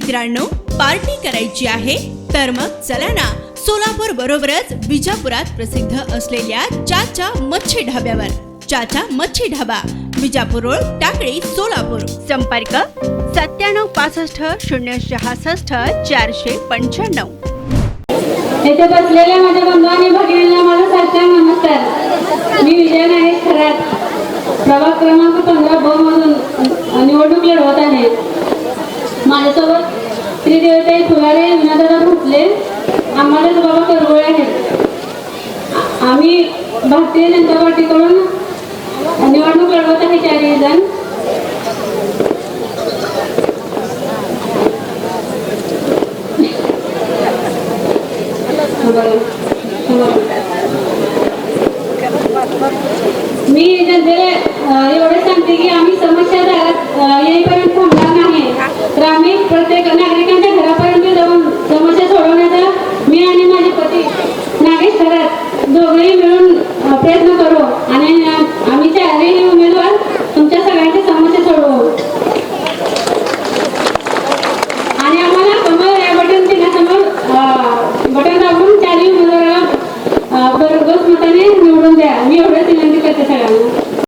मित्रांनो, पार्टी करायची आहे तर मग चला ना सोलापूर बरोबरच विजापुरात प्रसिद्ध असलेल्या चाचा मच्छी ढाब्यावर. चाचा मच्छी ढाबा, विजापूर रोड, टाकळी, सोलापूर. संपर्क 9765 066 495. येथे बसलेल्या माझ्या बंधू आणि भगिनींना माझा साष्टांग नमस्कार. मी विजय नाईक खरात, प्रभाग क्रमांक 15 ब मधून निवडणूक लढवत आहे. माझ्यासोबत श्रीदेवताई फुलारे, विनादादा भोसले, आम्हाला बाबा करगोळे आहेत. आम्ही भारतीय जनता पार्टीकडून निवडणूक लढवत आहे 4 जण. मी जनतेला एवढे सांगते की आम्ही समस्या येईपर्यंत थांबणार नाही. तर आम्ही प्रत्येक नागरिकांच्या घरापर्यंत जाऊन